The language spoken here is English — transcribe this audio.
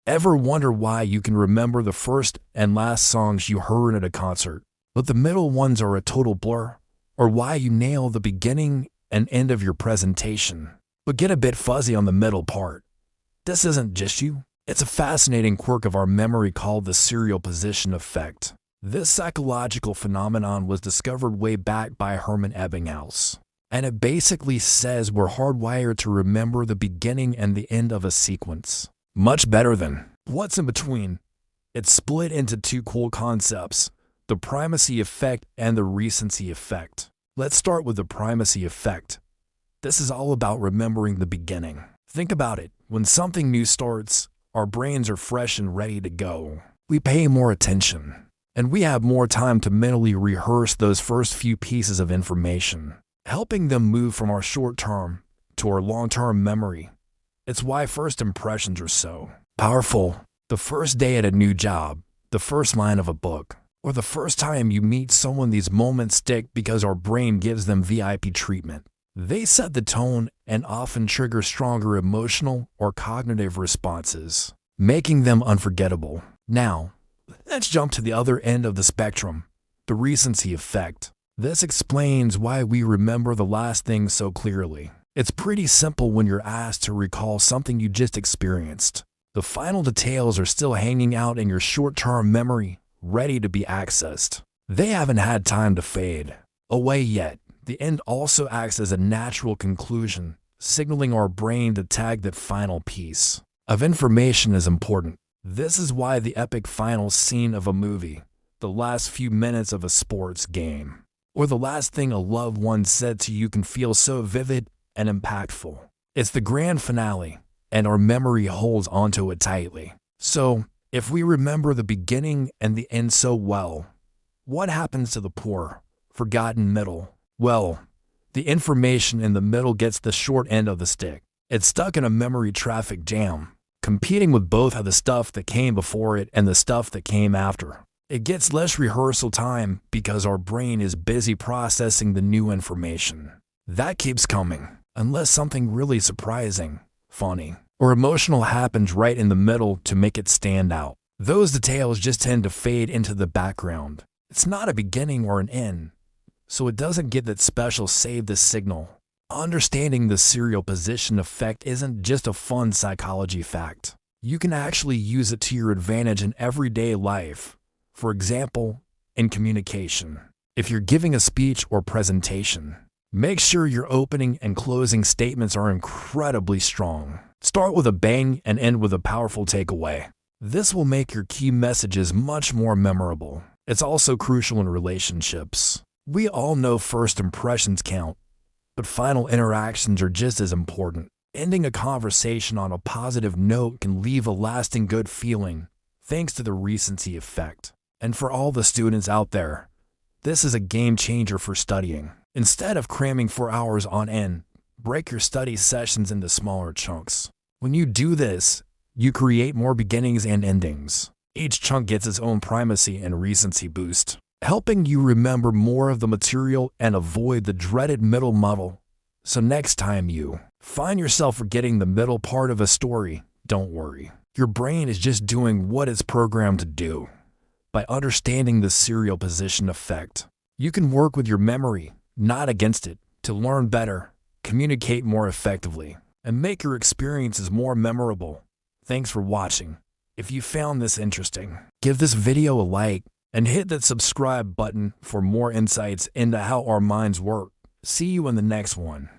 Ever wonder why you can remember the first and last songs you heard at a concert, but the middle ones are a total blur? Or why you nail the beginning and end of your presentation, but get a bit fuzzy on the middle part? This isn't just you. It's a fascinating quirk of our memory called the serial position effect. This psychological phenomenon was discovered way back by Hermann Ebbinghaus, and it basically says we're hardwired to remember the beginning and the end of a sequence much better than what's in between. It's split into two cool concepts: the primacy effect and the recency effect. Let's start with the primacy effect. This is all about remembering the beginning. Think about it. When something new starts, our brains are fresh and ready to go. We pay more attention, and we have more time to mentally rehearse those first few pieces of information, helping them move from our short-term to our long-term memory. It's why first impressions are so powerful. The first day at a new job, the first line of a book, or the first time you meet someone, these moments stick because our brain gives them VIP treatment. They set the tone and often trigger stronger emotional or cognitive responses, making them unforgettable. Now, let's jump to the other end of the spectrum, the recency effect. This explains why we remember the last thing so clearly. It's pretty simple when you're asked to recall something you just experienced. The final details are still hanging out in your short-term memory, ready to be accessed. They haven't had time to fade away yet. The end also acts as a natural conclusion, signaling our brain to tag that final piece of information as important. This is why the epic final scene of a movie, the last few minutes of a sports game, or the last thing a loved one said to you can feel so vivid and impactful. It's the grand finale, and our memory holds onto it tightly. So, if we remember the beginning and the end so well, what happens to the poor, forgotten middle? Well, the information in the middle gets the short end of the stick. It's stuck in a memory traffic jam, competing with both of the stuff that came before it and the stuff that came after. It gets less rehearsal time because our brain is busy processing the new information. That keeps coming, unless something really surprising, funny, or emotional happens right in the middle to make it stand out. Those details just tend to fade into the background. It's not a beginning or an end, so it doesn't get that special save the signal. Understanding the serial position effect isn't just a fun psychology fact. You can actually use it to your advantage in everyday life. For example, in communication. If you're giving a speech or presentation, make sure your opening and closing statements are incredibly strong. Start with a bang and end with a powerful takeaway. This will make your key messages much more memorable. It's also crucial in relationships. We all know first impressions count, but final interactions are just as important. Ending a conversation on a positive note can leave a lasting good feeling, thanks to the recency effect. And for all the students out there, this is a game changer for studying. Instead of cramming for hours on end, break your study sessions into smaller chunks. When you do this, you create more beginnings and endings. Each chunk gets its own primacy and recency boost, helping you remember more of the material and avoid the dreaded middle muddle. So next time you find yourself forgetting the middle part of a story, don't worry. Your brain is just doing what it's programmed to do. By understanding the serial position effect, you can work with your memory, not against it, to learn better, communicate more effectively, and make your experiences more memorable. Thanks for watching. If you found this interesting, give this video a like and hit that subscribe button for more insights into how our minds work. See you in the next one.